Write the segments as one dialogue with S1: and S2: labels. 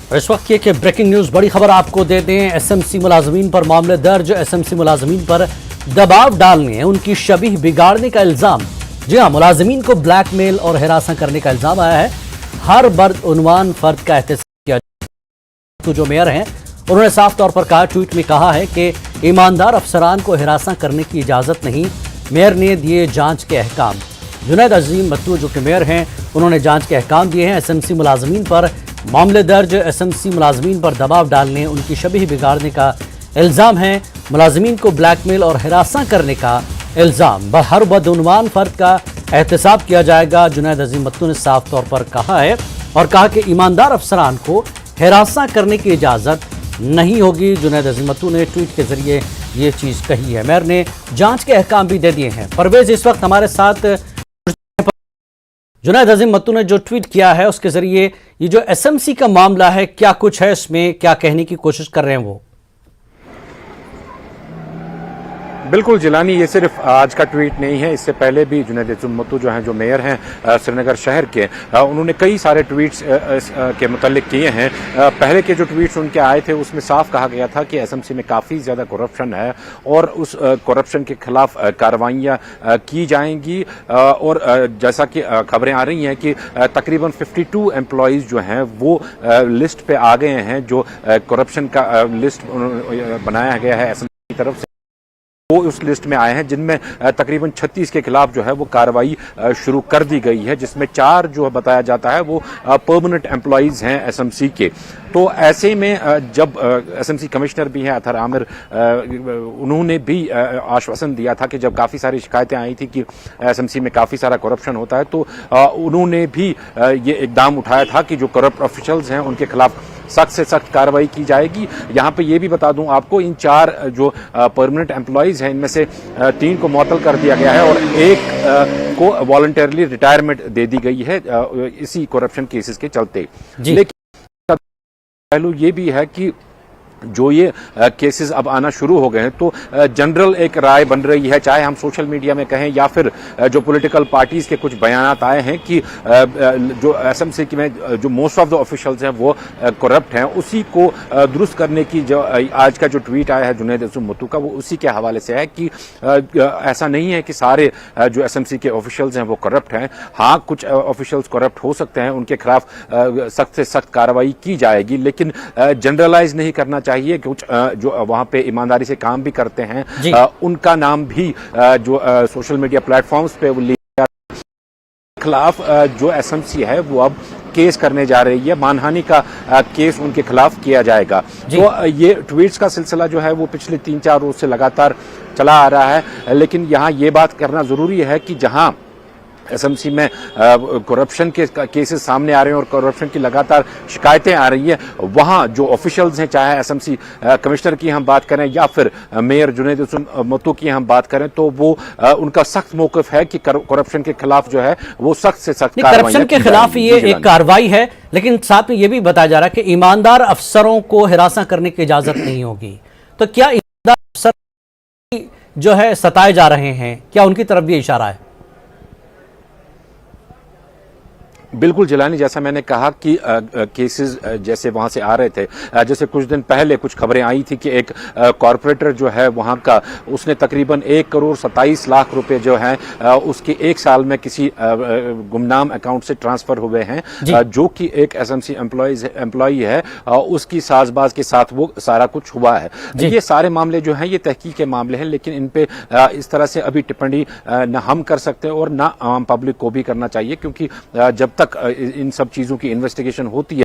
S1: और इस वक्त की ब्रेकिंग न्यूज बड़ी खबर आपको दे दें। एसएमसी मुलाजमीन पर मामले दर्ज। एसएमसी मुलाजमीन पर दबाव डालने, उनकी शबीह बिगाड़ने का इल्जाम। जी हाँ, मुलाजमीन को ब्लैकमेल और हिरासत करने का इल्जाम आया है। हर बदउनवान फर्द का एहतसाब किया। तो जो मेयर हैं उन्होंने साफ तौर पर कहा, ट्वीट में कहा है कि ईमानदार अफसरान को हिरासत करने की इजाजत नहीं। मेयर ने दिए जांच के अहकाम। जुनैद अजीम मत्तू जो कि मेयर हैं उन्होंने जांच के अहकाम दिए हैं। एसएमसी मुलाजमीन पर मामले दर्ज। एसएमसी मुलाजमीन पर दबाव डालने, उनकी शबीह बिगाड़ने का इल्ज़ाम है। मुलाजमीन को ब्लैकमेल और हिरासत करने का इल्ज़ाम। हर बदउनवान फर्द का एहतसाब किया जाएगा। जुनैद अजीम मत्तू ने साफ तौर पर कहा है और कहा कि ईमानदार अफसरान को हिरासत करने की इजाज़त नहीं होगी। जुनैद अजीम मत्तू ने ट्वीट के जरिए ये चीज़ कही है। मेयर ने जांच के अहकाम भी दे दिए हैं। परवेज इस वक्त हमारे साथ। जुनैद अजीम मत्तू ने जो ट्वीट किया है उसके जरिए ये जो एसएमसी का मामला है, क्या कुछ है इसमें, क्या कहने की कोशिश कर रहे हैं वो?
S2: बिल्कुल जिलानी, ये सिर्फ आज का ट्वीट नहीं है। इससे पहले भी जुनैद अजीम मत्तू जो हैं, जो मेयर हैं श्रीनगर शहर के, उन्होंने कई सारे ट्वीट्स के मुतालिक किए हैं। पहले के जो ट्वीट्स उनके आए थे उसमें साफ कहा गया था कि एसएमसी में काफ़ी ज़्यादा करप्शन है और उस करप्शन के खिलाफ कार्रवाइयाँ की जाएंगी। और जैसा कि खबरें आ रही हैं कि तकरीबन 52 एम्प्लॉयज़ जो हैं वो लिस्ट पे आ गए हैं, जो करप्शन का लिस्ट बनाया गया है एसएमसी की तरफ से, वो उस लिस्ट में आए हैं, जिनमें तकरीबन 36 के खिलाफ जो है वो कार्रवाई शुरू कर दी गई है, जिसमें 4 जो बताया जाता है वो परमानेंट एम्प्लॉयज हैं एसएमसी के। तो ऐसे में जब एसएमसी कमिश्नर भी हैं अतहर आमिर, उन्होंने भी आश्वासन दिया था कि जब काफ़ी सारी शिकायतें आई थी कि एसएमसी में काफ़ी सारा करप्शन होता है, तो उन्होंने भी ये इकदाम उठाया था कि जो करप्ट ऑफिशियल्स हैं उनके खिलाफ सख्त से सख्त कार्रवाई की जाएगी। यहाँ पे ये भी बता दूं आपको, इन 4 जो परमानेंट एम्प्लॉयज हैं इनमें से 3 को मुअत्तल कर दिया गया है और 1 को वॉलंटरली रिटायरमेंट दे दी गई है इसी करप्शन केसेस के चलते। लेकिन पहलू ये भी है कि जो ये केसेस अब आना शुरू हो गए हैं, तो जनरल एक राय बन रही है, चाहे हम सोशल मीडिया में कहें या फिर जो पॉलिटिकल पार्टीज के कुछ बयानात आए हैं कि जो एसएमसी में जो मोस्ट ऑफ द ऑफिशियल्स हैं वो करप्ट हैं, उसी को दुरुस्त करने की जो आज का जो ट्वीट आया है जुनैद अजीम मत्तू का, वो उसी के हवाले से है कि ऐसा नहीं है कि सारे जो एसएमसी के ऑफिशियल्स हैं वो करप्ट हैं। हाँ, कुछ ऑफिशियल्स करप्ट हो सकते हैं, उनके खिलाफ सख्त से सख्त कार्रवाई की जाएगी, लेकिन जनरलाइज नहीं करना चाहिए। कुछ जो वहां पे ईमानदारी से काम भी करते हैं उनका नाम भी जो सोशल मीडिया प्लेटफॉर्म्स पे खिलाफ जो एसएमसी है वो अब केस करने जा रही है। मानहानि का केस उनके खिलाफ किया जाएगा। तो ये ट्वीट्स का सिलसिला जो है वो पिछले 3-4 रोज से लगातार चला आ रहा है, लेकिन यहाँ ये बात करना जरूरी है कि जहां एसएमसी में करप्शन के केसेस सामने आ रहे हैं और करप्शन की लगातार शिकायतें आ रही है, वहां जो ऑफिशियल्स हैं, चाहे एसएमसी कमिश्नर की हम बात करें या फिर मेयर जुनैद अजीम मत्तू की हम बात करें, तो वो उनका सख्त मौक़िफ़ है कि करप्शन के खिलाफ जो है वो सख्त से सख्त
S1: करप्शन के खिलाफ ये एक कार्रवाई है। लेकिन साथ में ये भी बताया जा रहा है कि ईमानदार अफसरों को हिरासत करने की इजाजत नहीं होगी। तो क्या ईमानदार अफसर जो है सताए जा रहे हैं, क्या उनकी तरफ भी इशारा है?
S2: बिल्कुल जिलानी, जैसा मैंने कहा कि केसेस जैसे वहां से आ रहे थे, जैसे कुछ दिन पहले कुछ खबरें आई थी कि एक कॉरपोरेटर जो है वहां का, उसने तकरीबन 1 करोड़ 27 लाख रुपए जो हैं उसके 1 साल में किसी गुमनाम अकाउंट से ट्रांसफर हुए हैं, जो कि एक एसएमसी एम्प्लॉई है, उसकी साजबाज के साथ वो सारा कुछ हुआ है। ये सारे मामले जो हैं ये तहकीक के मामले हैं, लेकिन इन पे इस तरह से अभी टिप्पणी न हम कर सकते और न आम पब्लिक को भी करना चाहिए, क्योंकि जब तक इन सब चीजों की इन्वेस्टिगेशन होती है,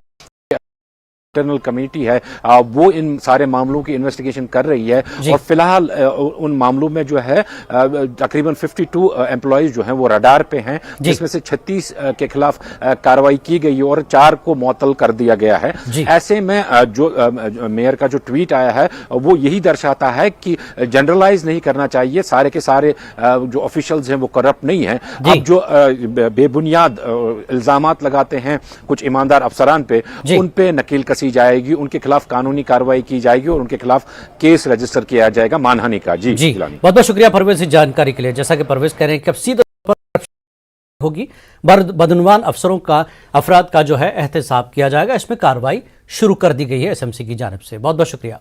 S2: इंटरनल कमेटी है वो इन सारे मामलों की इन्वेस्टिगेशन कर रही है। और फिलहाल उन मामलों में जो है तकरीबन 52 एम्प्लॉयज जो हैं वो रडार पे हैं, जिसमें से 36 के खिलाफ कार्रवाई की गई और 4 को मुअत्तल कर दिया गया है। ऐसे में जो मेयर का जो ट्वीट आया है वो यही दर्शाता है कि जनरलाइज नहीं करना चाहिए, सारे के सारे जो ऑफिशियल्स हैं वो करप्ट नहीं है। अब जो बेबुनियाद इल्जामात लगाते हैं कुछ ईमानदार अफसरान पे, उन पे नकील जाएगी, उनके खिलाफ कानूनी कार्रवाई की जाएगी और उनके खिलाफ केस रजिस्टर किया जाएगा मानहानि का। जी बहुत
S1: बहुत शुक्रिया परवेज इस जानकारी के लिए। जैसा कि परवेज कह रहे हैं कि अब सीधे होगी। बदनुमान अफराद का जो है एहतसाब किया जाएगा। इसमें कार्रवाई शुरू कर दी गई है एसएमसी की जानिब से। बहुत बहुत शुक्रिया।